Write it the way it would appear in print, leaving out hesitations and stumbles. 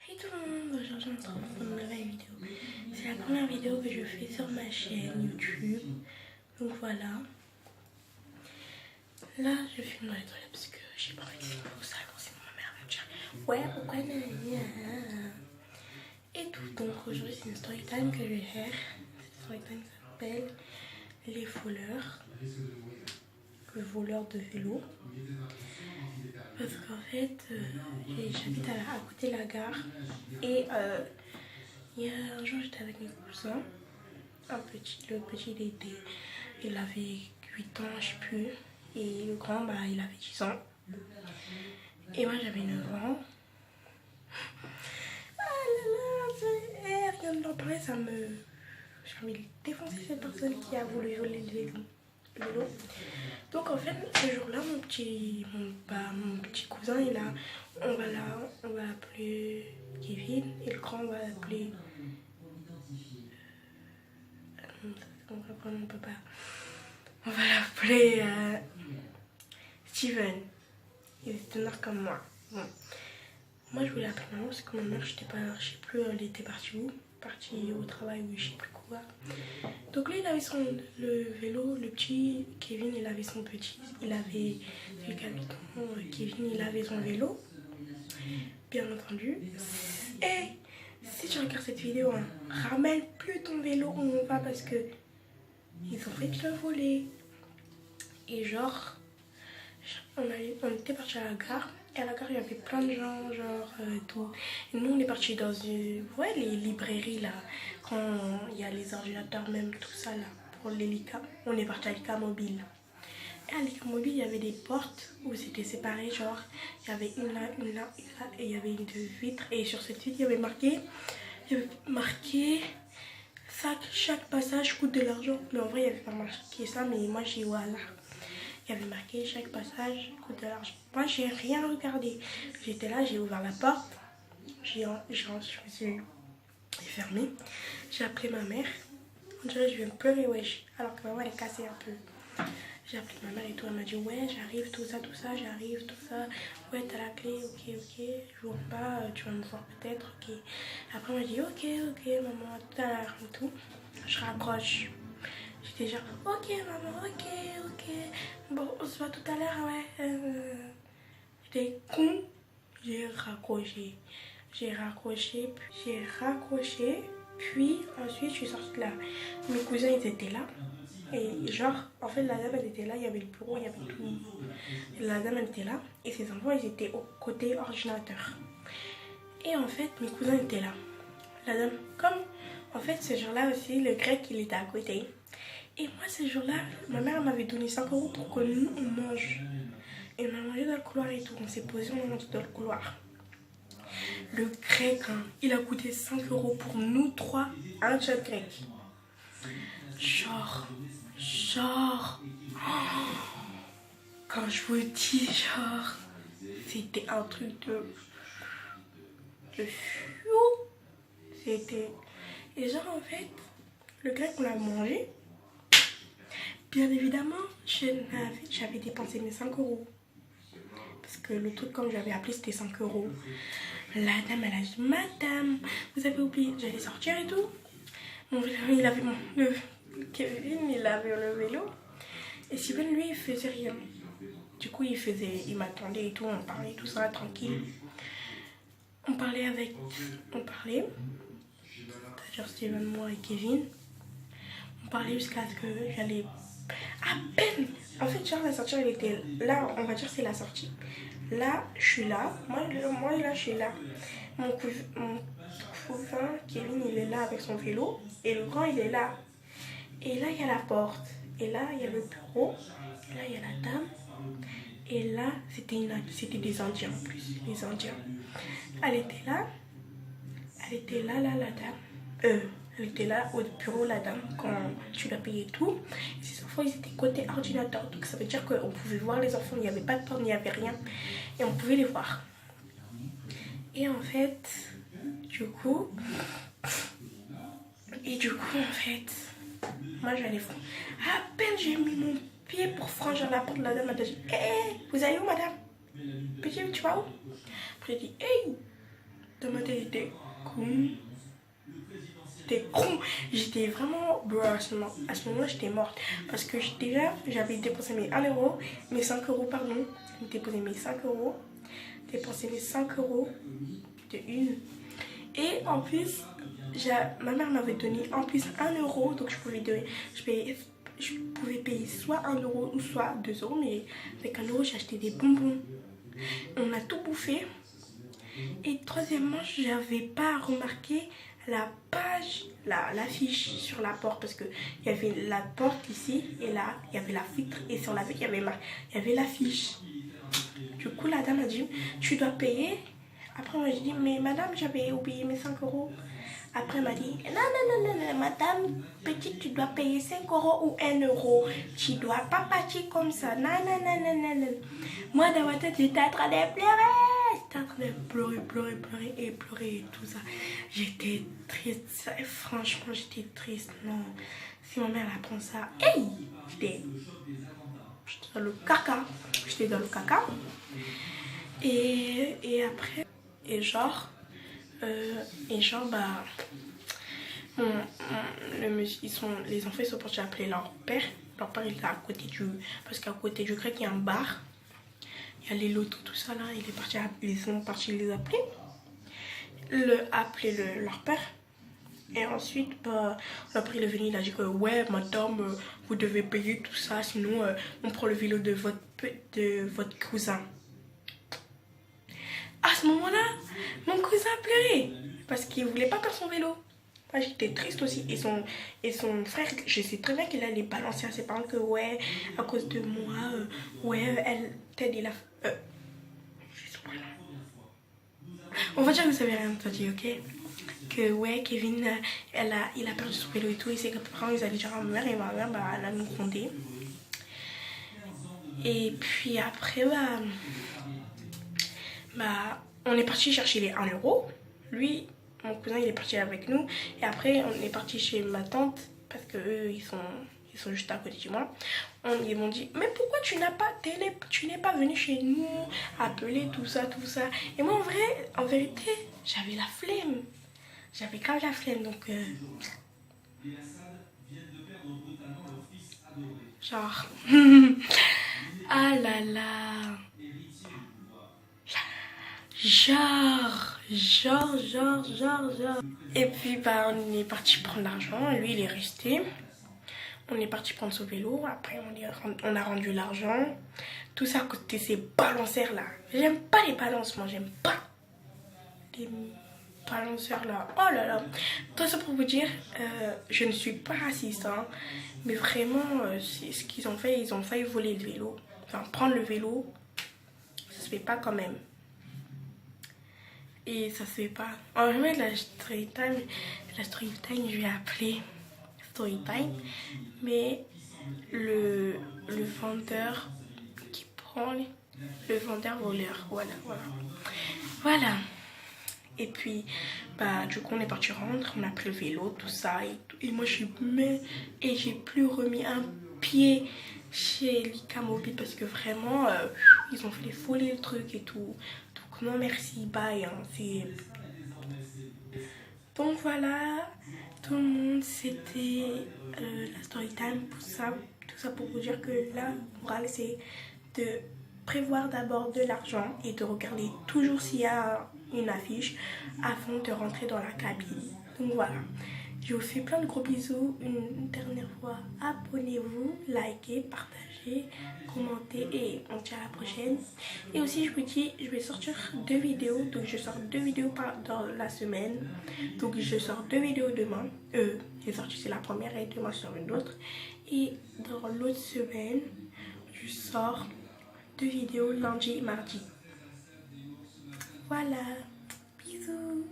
Hey tout le monde, aujourd'hui on se retrouve pour une nouvelle vidéo. C'est la première vidéo que je fais sur ma chaîne YouTube. Donc voilà. Là je filme dans les toilettes parce que j'ai pas envie de filmer au salon, sinon ma mère va me dire ouais pourquoi nanana. Et tout, donc aujourd'hui c'est une story time que je vais faire. Cette story time s'appelle Les voleurs. Le voleur de vélo. Parce qu'en fait, j'habite à côté de la gare. Et il y a un jour, j'étais avec mes cousins. Le petit, il avait 8 ans, je sais plus. Et le grand, il avait 10 ans. Et moi, j'avais 9 ans. Ah là là, rien d'en parler, ça me... J'ai envie de défoncer cette personne qui a voulu voler le vélo. Donc en fait, ce jour-là, mon petit cousin, on va l'appeler Kevin et le grand, on va l'appeler... On peut pas. On va l'appeler Steven. Il est teneur comme moi. Bon. Moi, je voulais appeler maman parce que ma mère, je sais plus, elle était partie où. Partie au travail ou je sais plus quoi. Donc là, il avait le vélo, le petit Kevin, il avait son petit. Il avait le capitaine Kevin, il avait son vélo. Bien entendu. Et si tu regardes cette vidéo, hein, ramène plus ton vélo où on va parce que ils ont fait le voler. Et genre, on était parti à la gare. Et à la gare, il y avait plein de gens, tout. Et nous, on est parti dans les librairies là, quand il y a les ordinateurs, même tout ça là, pour les LICA. On est parti à l'ICA Mobile. Et à l'ICA Mobile, il y avait des portes où c'était séparé, genre, il y avait une là, et il y avait une de vitres. Et sur cette vitre, il y avait marqué chaque passage coûte de l'argent. Mais en vrai, il n'y avait pas marqué ça, mais moi, j'ai voilà. Il y avait marqué chaque passage coûte de l'argent. Moi, j'ai rien regardé. J'étais là, j'ai ouvert la porte. Je me suis fermée. J'ai appelé ma mère. On dirait que je viens de pleurer, wesh. Alors que ma mère est cassée un peu. J'ai appelé ma mère et tout. Elle m'a dit, ouais, j'arrive, tout ça, j'arrive, tout ça. Ouais, t'as la clé, ok. Je vois pas, tu vas me voir peut-être, ok. Après, elle m'a dit, ok, maman, tout à l'heure et tout. Je raccroche. J'étais genre, ok maman, ok. Bon, on se voit tout à l'heure, ouais. J'étais con. J'ai raccroché, puis ensuite je suis sortie de là. Mes cousins, ils étaient là. Et genre, en fait, la dame, elle était là, il y avait le bureau, il y avait tout. Et la dame, elle était là. Et ses enfants, ils étaient au côté ordinateur. Et en fait, mes cousins étaient là. La dame, comme, en fait, ce jour-là aussi, le grec, il était à côté. Et moi, ce jour-là, ma mère m'avait donné 5 € pour que nous, on mange. Et on a mangé dans le couloir et tout. On s'est posé, on a mangé dans le couloir. Le grec, hein, il a coûté 5 € pour nous trois, un shot grec. Genre, quand je vous dis, genre, c'était un truc de fou. C'était... Et genre, en fait, le grec, on l'a mangé. Bien évidemment, j'avais dépensé mes 5 €. Parce que le truc, comme j'avais appelé, c'était 5 €. La dame, elle a dit, madame, vous avez oublié, j'allais sortir et tout. Mon vélo, il avait Kevin, il avait le vélo. Et Steven, lui, il faisait rien. Du coup, il m'attendait et tout, on parlait tout ça, tranquille. On parlait. C'est-à-dire Steven, moi et Kevin. On parlait jusqu'à ce que j'allais... À peine. En fait, genre, la sortie, elle était là, on va dire c'est la sortie. Là, je suis là. Moi là, je suis là. Mon cousin, Kevin, il est là avec son vélo. Et le grand, il est là. Et là, il y a la porte. Et là, il y a le bureau. Et là, il y a la dame. Et là, c'était des Indiens en plus. Les Indiens. Elle était là, la dame. Elle était là au bureau, la dame, quand tu l'as payé tout. Et ses enfants, ils étaient côté ordinateur. Donc ça veut dire qu'on pouvait voir les enfants. Il n'y avait pas de porte, il n'y avait rien. Et on pouvait les voir. Et en fait, du coup, en fait, moi j'allais franchir. À peine j'ai mis mon pied pour franchir la porte, la dame m'a dit, hé, vous allez où, madame? Petit, tu vas où? Après j'ai dit, hey, Dans ma tête, j'étais con. J'étais con. J'étais vraiment... Bro, à ce moment-là, j'étais morte. Parce que déjà, j'avais dépensé mes 1 euro, mes 5 euros, pardon. J'avais déposé mes 5 euros. Dépensé mes 5 euros de une. Et en plus, ma mère m'avait donné en plus 1 euro. Donc je pouvais payer soit 1 euro ou soit 2 euros. Mais avec 1 euro, j'ai acheté des bonbons. On a tout bouffé. Et troisièmement, j'avais pas remarqué la page, l'affiche sur la porte, parce que il y avait la porte ici et là il y avait la vitre, et sur la vitre il y avait l'affiche. Du coup la dame a dit tu dois payer. Après moi j'ai dit mais madame, j'avais oublié mes 5 euros. Après elle m'a dit non, madame petite, tu dois payer 5 euros ou 1 euro, tu dois pas partir comme ça. Non. Moi dans ma tête j'étais en train de pleurer. J'étais en train de pleurer et tout ça. J'étais triste. Franchement, j'étais triste. Non. Si ma mère apprend ça, hey, j'étais dans le caca. Et après, bah, les enfants ils sont partis appeler leur père. Leur père il est à côté parce qu'à côté du grec il y a un bar. Il y a les lotos, tout ça là. Ils sont partis les appeler. Leur père. Et ensuite, bah, leur père il est venu, il a dit que ouais, madame, vous devez payer tout ça, sinon on prend le vélo de votre cousin. À ce moment-là, mon cousin pleurait parce qu'il voulait pas perdre son vélo. Moi j'étais triste aussi. Et son frère, je sais très bien qu'il allait balancer à ses parents que ouais, à cause de moi, Ted il a... on va dire que vous savez rien entendu, ok? Que ouais, Kevin, il a perdu son vélo et tout. Et ses parents, ils allaient dire à ma mère, et ma mère, bah, elle a nous grondé. Et puis après, bah, on est parti chercher les 1 euro. Lui, mon cousin, il est parti avec nous. Et après, on est parti chez ma tante, parce que eux, ils sont juste à côté de moi. Ils m'ont dit, mais pourquoi tu n'es pas venu chez nous appeler tout ça. Et moi en vérité j'avais la flemme. J'avais quand même la flemme, donc genre ah là là, genre. Et puis bah on est parti prendre l'argent, lui il est resté. On est parti prendre son vélo, après on a rendu l'argent. Tout ça à côté de ces balancières là. J'aime pas les balances, moi j'aime pas les balancières là. Oh là là. Tout ça pour vous dire, je ne suis pas raciste, hein, mais vraiment, c'est ce qu'ils ont fait, ils ont failli voler le vélo. Enfin, prendre le vélo, ça se fait pas quand même. Et ça se fait pas. En vrai, la story time, je vais appeler story time, mais le vendeur qui prend le vendeur voleur, voilà. Et puis bah du coup on est parti rendre, on a pris le vélo, tout ça et moi j'ai plus remis un pied chez Lika Mobile parce que vraiment ils ont fait voler le truc et tout. Donc non merci, bye, hein. Donc voilà tout le monde, c'était la story time pour ça. Tout ça pour vous dire que la morale c'est de prévoir d'abord de l'argent et de regarder toujours s'il y a une affiche avant de rentrer dans la cabine. Donc voilà, je vous fais plein de gros bisous une dernière fois. Abonnez-vous, likez, partagez, commentez et on se dit à la prochaine. Et aussi je vous dis, je vais sortir 2 vidéos. Donc je sors 2 vidéos dans la semaine. Donc je sors 2 vidéos demain. J'ai sorti c'est la première et demain je sors une autre. Et dans l'autre semaine je sors 2 vidéos lundi et mardi. Voilà, bisous.